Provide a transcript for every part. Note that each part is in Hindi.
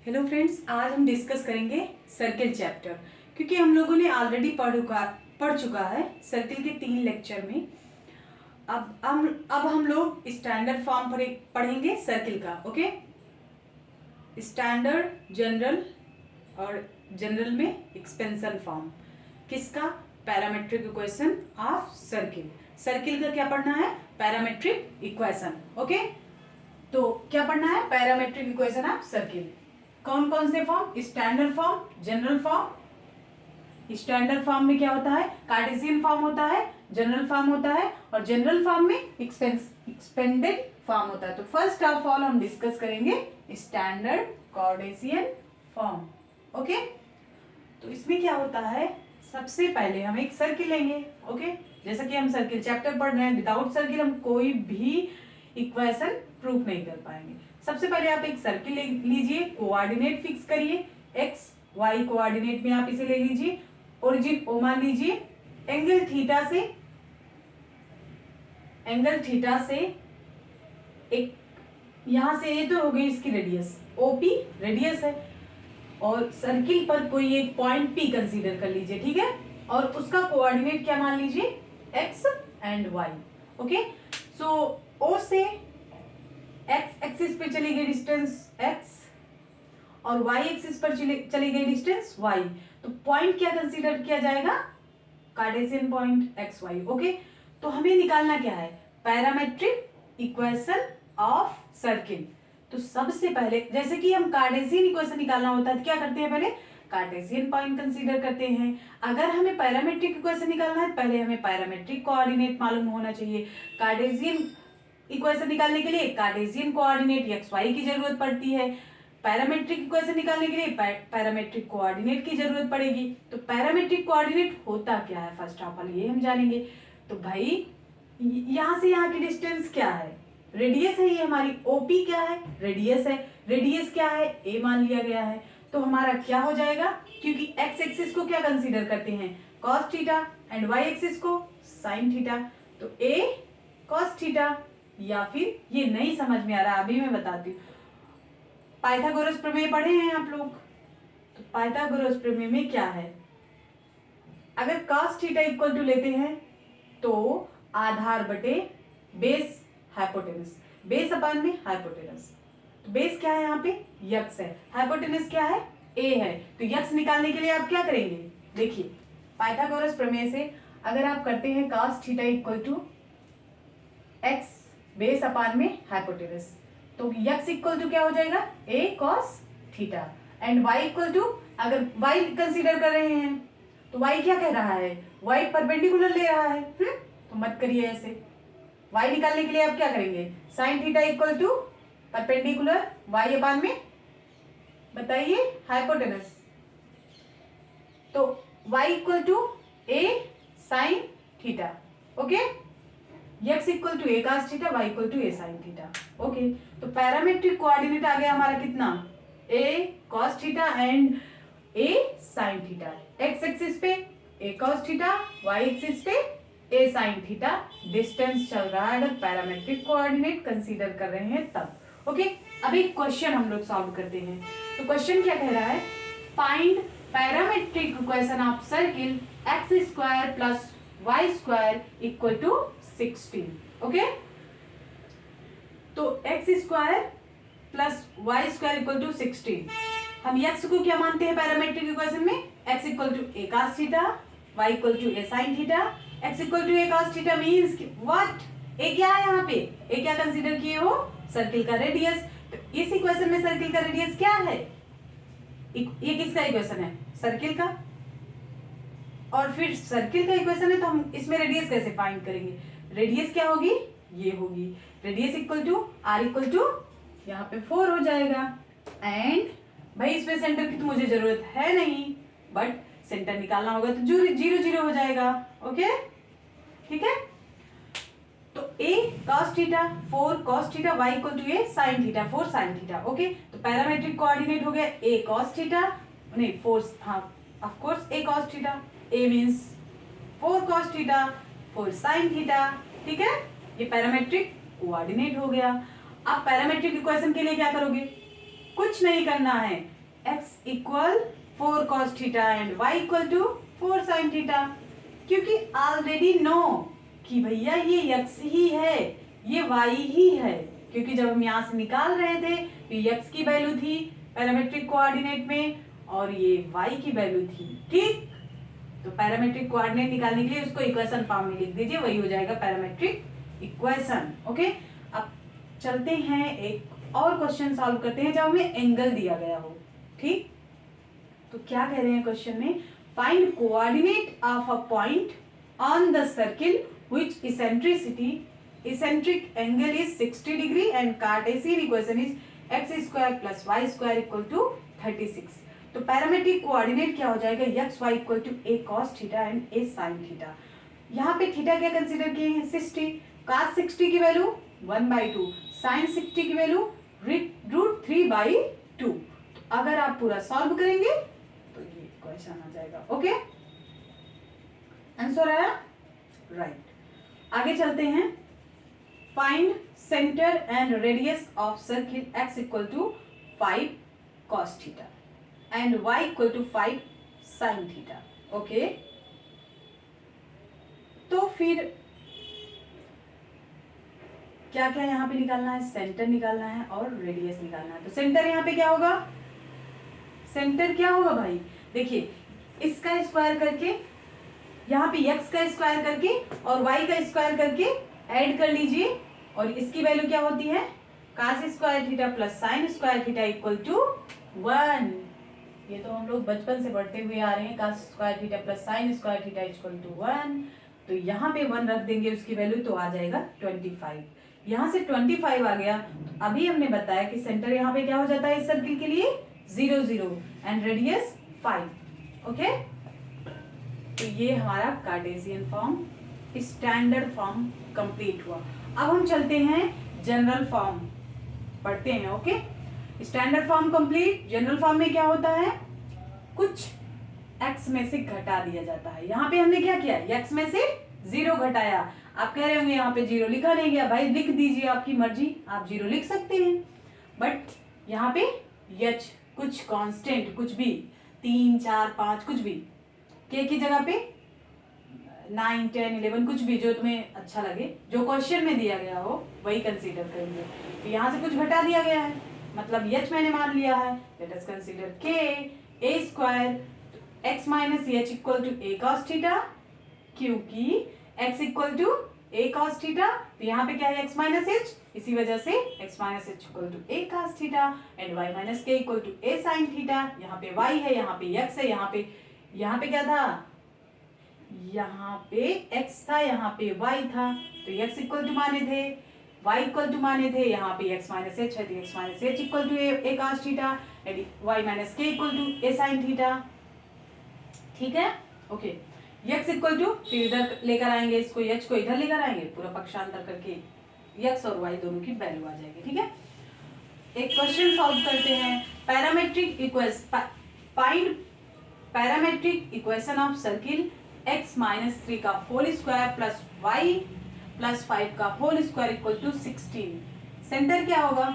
हेलो फ्रेंड्स, आज हम डिस्कस करेंगे सर्किल चैप्टर। क्योंकि हम लोगों ने ऑलरेडी पढ़ चुका है सर्किल के 3 लेक्चर में। अब हम लोग स्टैंडर्ड फॉर्म पढ़ेंगे सर्किल का। ओके, स्टैंडर्ड, जनरल और जनरल में एक्सपेंशन फॉर्म किसका? Parametric equation of circle. Circle का क्या पढ़ना है? Parametric equation. ओके, तो क्या पढ़ना है? Parametric equation of circle. कौन कौन से form? Standard form, general form. Standard form में क्या होता है? कार्टेशियन फॉर्म होता है, जनरल फॉर्म होता है, और जनरल फॉर्म में एक्सपेंडेड फॉर्म होता है। तो फर्स्ट ऑफ ऑल हम डिस्कस करेंगे स्टैंडर्ड कार्टेशियन फॉर्म। ओके, तो इसमें क्या होता है? सबसे पहले हम एक सर्किल लेंगे। ओके, जैसा कि हम सर्किल चैप्टर पढ़ रहे हैं, विदाउट सर्किल हम कोई भी इक्वेशन प्रूफ नहीं कर पाएंगे। सबसे पहले आप एक सर्किल लीजिए, कोऑर्डिनेट फिक्स करिए, एक्स वाई कोऑर्डिनेट में आप इसे ले लीजिए, ओरिजिन ओ मान लीजिए, एंगल थीटा से एक यहां से ये तो हो गई इसकी रेडियस, ओपी रेडियस है, और सर्किल पर कोई एक पॉइंट पी कंसीडर कर लीजिए, ठीक है, और उसका कोऑर्डिनेट क्या मान लीजिए? X and Y. Okay, so O से एक्स एक्सिस पे चली गई डिस्टेंस एक्स और वाई एक्सिस पर चली गई डिस्टेंस वाई। तो पॉइंट क्या कंसीडर किया जाएगा? Cartesian point X Y. Okay, तो हमें निकालना क्या है? Parametric equation of circle. तो सबसे पहले जैसे कि हम कार्टेशियन इक्वेशन निकालना होता है तो क्या करते हैं? पहले कार्टेशियन पॉइंट कंसीडर करते हैं। अगर हमें पैरामेट्रिक इक्वेशन निकालना है पहले हमें पैरामेट्रिक कोऑर्डिनेट मालूम होना चाहिए। कार्टेशियन इक्वेशन निकालने के लिए कार्टेशियन कोऑर्डिनेट एक्स वाई की जरूरत पड़ती है। पैरामेट्रिक इक्वेशन निकालने के लिए पैरामेट्रिक कोऑर्डिनेट की जरूरत पड़ेगी। तो पैरामेट्रिक कोऑर्डिनेट होता क्या है फर्स्ट ऑफ ऑल ये हम जानेंगे। तो भाई यहां से यहां की डिस्टेंस क्या है? रेडियस है, ये हमारी ओपी क्या है? रेडियस है। रेडियस क्या है? ए मान लिया गया है। तो हमारा क्या हो जाएगा? क्योंकि एक्स एक्सिस को क्या कंसीडर करते हैं? Cos theta, and Y axis को साइन थीटा। तो ए कॉस थीटा, या फिर ये नहीं समझ में आ रहा अभी मैं बताती हूँ। पाइथागोरस प्रमेय पढ़े हैं आप लोग? तो पाइथागोरस प्रमेय में क्या है? अगर cos थीटा इक्वल टू लेते हैं तो आधार बटे बेस हाइपोटेनस, बेस अपान में हाइपोटेनस। तो बेस क्या है यहाँ पे? यक्स है। हाइपोटेनस क्या है? ए है। तो यक्स निकालने के लिए आप क्या करेंगे? देखिए, पाइथागोरस प्रमेय से अगर आप करते हैं cos theta equal to X base upon में हाइपोटेनस, तो x इक्वल टू क्या हो जाएगा? a cos theta, and y equal to, अगर y कंसीडर कर रहे हैं तो y क्या कह रहा है? y परपेंडिकुलर ले रहा है। तो मत करिए ऐसे। y निकालने के लिए आप क्या करेंगे? sin theta equal to perpendicular y upon में, बताइए, हाइपोटेनस। तो y equal to a sin theta. Okay, x equal to A cos theta, y equal to A sin theta. Okay, तो पैरामेट्रिक कोऑर्डिनेट आ गया हमारा कितना? a cos theta and a sin theta. x axis पे a cos theta, y axis पे a sin थीटा डिस्टेंस चल रहा है अगर पैरामेट्रिक कोऑर्डिनेट कंसीडर कर रहे हैं तब। ओके, अब एक क्वेश्चन हम लोग सॉल्व करते हैं। तो क्वेश्चन क्या कह रहा है? Find parametric equation of circle x square plus y square equal to 16। Okay, तो x square plus y square equal to 16। हम एक्स को क्या मानते हैं पैरामेट्रिक इक्वेशन में? X equal to A cos theta, y equal to A sin theta. X equal to A cos theta means what? A क्या है यहाँ पे? ए क्या कंसीडर किए हो? सर्किल का रेडियस। तो इस इक्वेशन में सर्किल का रेडियस क्या है? ये किसका इक्वेशन है? सर्किल का। और फिर सर्किल का इक्वेशन है तो हम इसमें रेडियस कैसे फाइंड करेंगे? रेडियस क्या होगी? ये होगी radius equal to R equal to यहाँ पे 4 हो जाएगा। एंड भाई इसमें सेंटर की तो मुझे जरूरत है नहीं, बट सेंटर निकालना होगा तो 0 0 हो जाएगा। ओके, ठीक है। तो a cos theta 4 cos theta, y equal to a sin theta 4 sin theta. Okay, तो पैरामेट्रिक कोऑर्डिनेट हो गया a cos थीटा, नहीं 4, हाँ of course a cos theta, a means 4 cos theta 4 sin theta. ठीक है, ये पैरामेट्रिक कोऑर्डिनेट हो गया। अब पैरामेट्रिक इक्वेशन के लिए क्या करोगे? कुछ नहीं करना है, x equal 4 cos theta and y equal to 4 sin theta, क्योंकि ऑलरेडी नो कि भैया ये x ही है, ये y ही है, क्योंकि जब हम यहाँ से निकाल रहे थे तो x की वैल्यू थी पैरामेट्रिक कोऑर्डिनेट में और ये y की वैल्यू थी, ठीक। तो पैरामेट्रिक कोऑर्डिनेट निकालने के लिए उसको इक्वेशन फॉर्म में लिख दीजिए, वही हो जाएगा पैरामेट्रिक इक्वेशन। ओके, अब चलते हैं एक और क्वेश्चन सॉल्व करते हैं जब हमें एंगल दिया गया हो, ठीक। तो क्या कह रहे हैं क्वेश्चन में, find coordinate of a point on the circle which eccentric angle is 60 degree and Cartesian equation is x² + y² = 36। तो पैरामेट्रिक कोऑर्डिनेट क्या हो जाएगा, x y = a cos theta and a sin theta. यहाँ पे थीटा क्या कंसीडर किए हैं, 60, cos 60 की वैल्यू 1/2, sin 60 की वैल्यू √3/2। अगर आप पूरा सॉल्व करेंगे तो ये क्वेश्चन आ जाएगा। ओके, आंसर आया, राइट। आगे चलते हैं, find centre and radius of circle x = 5 cos theta and y = 5 sin theta. Okay, तो फिर क्या क्या यहाँ पे निकालना है, सेंटर निकालना है और रेडियस निकालना है। तो सेंटर यहाँ पे क्या होगा, सेंटर क्या होगा भाई, देखिए इसका स्क्वायर करके यहाँ पे x का स्क्वायर करके और y का स्क्वायर करके ऐड कर लीजिए, और इसकी वैल्यू क्या होती है, cos² थीटा + sin² थीटा = 1। ये तो हम लोग बचपन से पढ़ते हुए आ रहे हैं, cos² थीटा + sin² थीटा = 1। तो यहाँ पे 1 रख देंगे उसकी वैल्यू, तो आ जाएगा 25। यहाँ से 25 आ गया। तो अभी हमने बताया कि सेंटर यहाँ पे क्या हो जाता है इस सर्किल के लिए, 0 0 एंड रेडियस 5। ओके, तो ये हमारा Cartesian form, standard form complete हुआ। अब हम चलते हैं जनरल फॉर्म पढ़ते हैं। Okay, standard form complete. General form में क्या होता है, कुछ x में से घटा दिया जाता है। यहाँ पे हमने क्या किया, x में से 0 घटाया। आप कह रहे होंगे यहाँ पे 0 लिखा नहीं गया, भाई लिख दीजिए, आपकी मर्जी, आप 0 लिख सकते हैं, बट यहाँ पे h कुछ कांस्टेंट, कुछ भी 3 4 5 कुछ भी, k की जगह पे 9 10 11 कुछ भी जो तुम्हें अच्छा लगे, जो क्वेश्चन में दिया गया हो वही कंसीडर करेंगे। तो यहाँ से कुछ घटा दिया गया है, मतलब h मैंने मान लिया है, let us consider k a² x - h = a cos theta, क्योंकि x = a cos थीटा, तो यहाँ पे क्या है x - h, इसी वजह से x - h = a cos theta and y - k = a sin theta. यहाँ पे y है, यहाँ पे x है, यहाँ पे क्या था, यहाँ पे x था, यहाँ पे y था, तो x = माने थे, y = माने थे, यहाँ पे x - h है, तो x - h = a cos theta and y - k = a sin theta. ठीक है, ओके। x = फिर इधर लेकर आएंगे, इसको h को इधर लेकर आएंगे, पूरा पक्षांतर करके x और y दोनों की वैल्यू आ जाएगी। ठीक है, एक क्वेश्चन सॉल्व करते हैं। Parametric equation, find parametric equation of circle x - 3 का whole square plus y plus 5 का होल स्क्वायर = 16। सेंटर क्या होगा,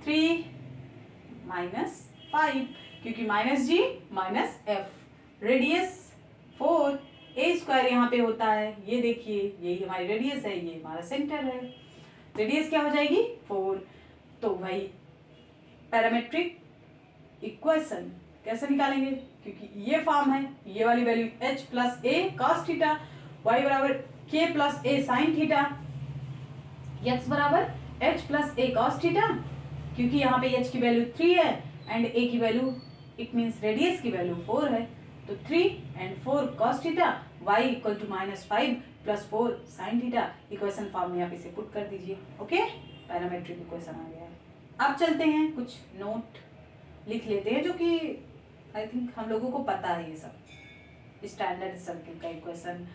3 - 5, क्योंकि -g - f, रेडियस 4, a² यहाँ पे होता है, ये देखिए यही हमारी रेडियस है, ये हमारा सेंटर है, रेडियस क्या हो जाएगी 4। तो भाई पैरामेट्रिक इक्वेशन कैसे निकालेंगे, क्योंकि ये फॉर्म है, ये वाली value h + a cos theta, y = k + a sin theta, x = h + a cos theta, क्योंकि यहाँ पे h की वैल्यू 3 है एंड a की वैल्यू, इट मीन्स रेडियस की वैल्यू 4 है, तो 3 and 4 cos theta, y = -5 + 4 sin theta. Equation form में आप इसे पुट कर दीजिए। ओके, पैरामेट्रिक इक्वेशन आ गया है। अब चलते हैं, कुछ नोट लिख लेते हैं, जो कि आई थिंक हम लोगों को पता है। ये सब स्टैंडर्ड सर्किल का इक्वेशन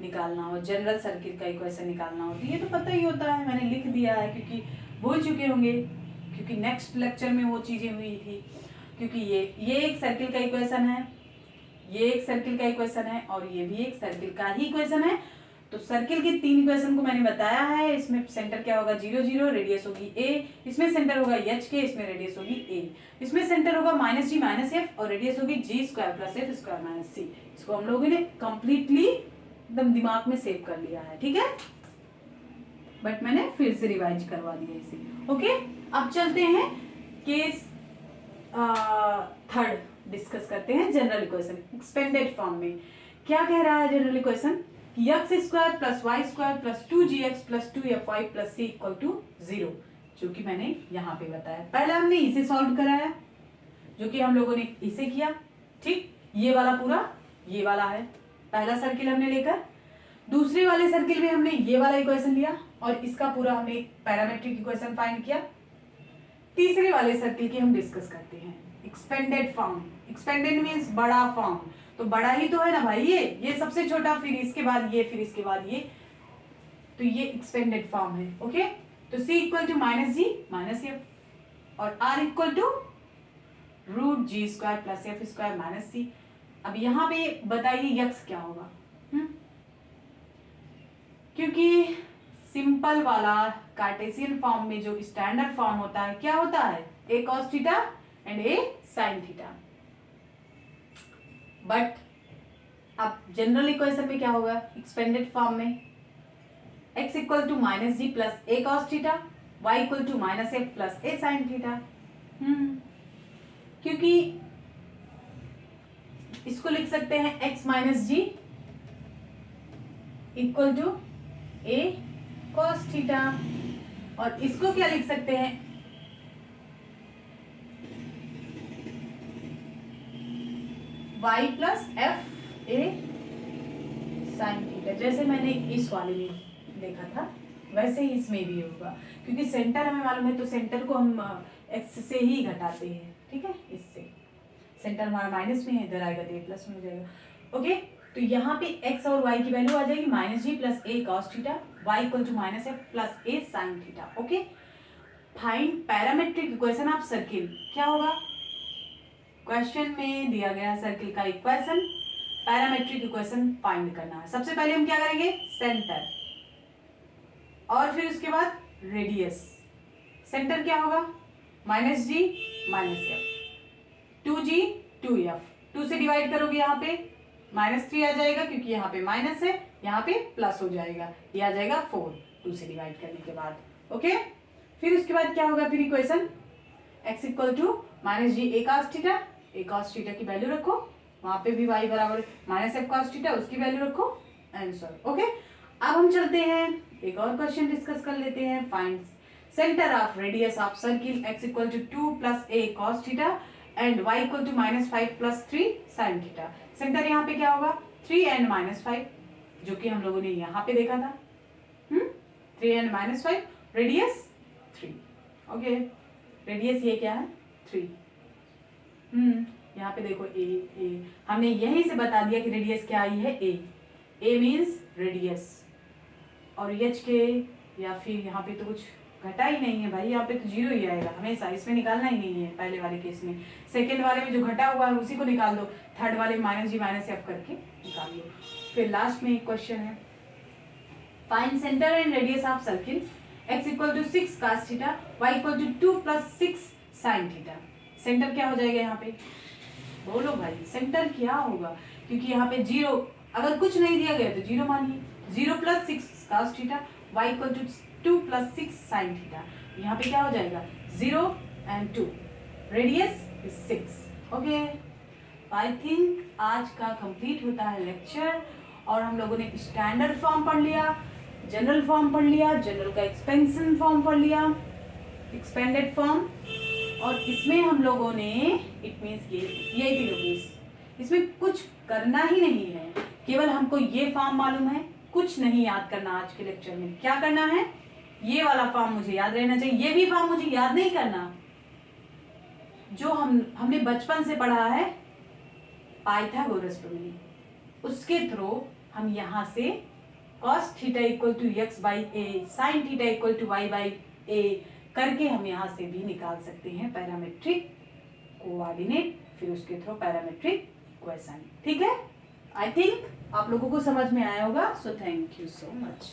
निकालना हो, जनरल सर्किल का इक्वेशन निकालना हो, तो ये तो पता ही होता है, मैंने लिख दिया है, क्योंकि भूल चुके होंगे, क्योंकि नेक्स्ट लेक्चर में वो चीज़ें हुई थी। क्योंकि ये एक सर्किल का इक्वेशन है, ये एक सर्किल का इक्वेशन है और ये भी एक सर्किल का ही इक्वेशन है। तो सर्किल के 3 इक्वेशन को मैंने बताया है। इसमें सेंटर क्या होगा 0 0, रेडियस होगी a, इसमें सेंटर होगा h के, इसमें रेडियस होगी a, इसमें सेंटर होगा -g - f और रेडियस होगी g² + f² - c। इसको हम लोगों ने कंप्लीटली एकदम दिमाग में सेव कर लिया है, ठीक है, बट मैंने फिर से रिवाइज करवा दिया इसे। ओके, अब चलते हैं केस थर्ड डिस्कस करते हैं, जनरल इक्वेशन एक्सपेंडेड फॉर्म में। क्या कह रहा है general equation, x² + y² + 2gx + 2fy + c = 0, जो कि मैंने यहाँ पे बताया। पहले हमने इसे सॉल्व कराया, जो कि हम लोगों ने इसे किया, ठीक, ये वाला पूरा ये वाला है पहला सर्किल हमने लेकर, दूसरे वाले सर्किल में हमने ये वाला इक्वेशन लिया और इसका पूरा हमने पैरामेट्रिक इक्वेशन फाइंड किया। तीसरे वाले सर्किल की हम डिस्कस करते हैं एक्सपेंडेड फॉर्म। एक्सपेंडेड मींस बड़ा फॉर्म, तो बड़ा ही तो है ना भाई, ये सबसे छोटा, फिर इसके बाद ये, फिर इसके बाद ये, तो ये एक्सपेंडेड फॉर्म है। ओके, तो c = -g - f और r = √g² + f² - c। अब यहाँ पे बताइए x क्या होगा, क्योंकि सिंपल वाला कार्टेशियन फॉर्म में जो स्टैंडर्ड फॉर्म होता है क्या होता है, a cos theta and a sin theta. But अब जनरल इक्वेशन में क्या होगा, एक्सपेंडेड फॉर्म में x = -g + a cos theta, y = -f + a sin theta. क्योंकि इसको लिख सकते हैं x - g = a cos theta, और इसको क्या लिख सकते हैं, y + f a sin theta. जैसे मैंने इस वाले में देखा था वैसे ही इसमें भी होगा, क्योंकि सेंटर हमें मालूम है, तो सेंटर को हम x से ही घटाते हैं, ठीक है, इससे सेंटर हमारा माइनस में है, इधर आएगा तो ये प्लस में हो जाएगा। ओके, तो यहाँ पे x और y की वैल्यू आ जाएगी -g + a cos theta, y = -f + a sin theta. Okay, find parametric equation of circle. क्या होगा, क्वेश्चन में दिया गया सर्किल का इक्वेशन, पैरामेट्रिक इक्वेशन फाइंड करना है। सबसे पहले हम क्या करेंगे, सेंटर, और फिर उसके बाद रेडियस। सेंटर क्या होगा, -g - f, 2g 2f, 2 से डिवाइड करोगे यहाँ पे -3 आ जाएगा, क्योंकि यहाँ पे माइनस है, यहाँ पे प्लस हो जाएगा, ये आ जाएगा 4 2 से डिवाइड करने के बाद। ओके, फिर उसके बाद क्या होगा, फिर equation x = -g a cos theta, a cos theta की वैल्यू रखो, वहां पे भी y = -f cos थीटा, उसकी वैल्यू रखो, आंसर। ओके, अब हम चलते हैं एक और क्वेश्चन डिस्कस कर लेते हैं। Find centre of radius of circle x = 2 + a cos theta and y = -5 + 3 sin theta. Centre यहाँ पे क्या होगा, 3 and -5, जो कि हम लोगों ने यहाँ पे देखा था, 3 and -5, रेडियस 3। ओके, रेडियस ये क्या है 3। यहाँ पे देखो a हमने यहीं से बता दिया कि रेडियस क्या आई है, a मीन्स रेडियस, और h के या फिर यहाँ पे तो कुछ घटा ही नहीं है भाई, यहाँ पे तो 0 ही आएगा हमेशा, इसमें निकालना ही नहीं है पहले वाले केस में। सेकेंड वाले में जो घटा हुआ है उसी को निकाल दो, थर्ड वाले में -g - f करके निकाल दो। फिर लास्ट में एक क्वेश्चन है, find centre and radius of circle x = 6 cos theta, y = 2 + 6 sin theta. Centre क्या हो जाएगा यहाँ पे, बोलो भाई सेंटर क्या होगा, क्योंकि यहाँ पे 0, अगर कुछ नहीं दिया गया तो 0 मानिए, 0 + 6 cos theta, y = 2 + 6 sin theta. यहाँ पे क्या हो जाएगा 0 and 2, radius 6। Okay, I think आज का कंप्लीट होता है लेक्चर, और हम लोगों ने स्टैंडर्ड फॉर्म पढ़ लिया, जनरल फॉर्म पढ़ लिया, जनरल का एक्सपेंशन फॉर्म पढ़ लिया, एक्सपेंडेड फॉर्म, और इसमें हम लोगों ने इट मीन्स ये थी, इसमें कुछ करना ही नहीं है, केवल हमको ये फॉर्म मालूम है, कुछ नहीं याद करना। आज के लेक्चर में क्या करना है, ये वाला फॉर्म मुझे याद रहना चाहिए, ये भी फॉर्म मुझे याद नहीं करना, जो हमने बचपन से पढ़ा है पाइथागोरस प्रमेय, उसके थ्रू हम यहाँ से cos theta = x/a, sin theta = y/a करके हम यहाँ से भी निकाल सकते हैं पैरामेट्रिक कोऑर्डिनेट, फिर उसके थ्रू पैरामेट्रिक इक्वेशन। ठीक है, आई थिंक आप लोगों को समझ में आया होगा, so thank you so much.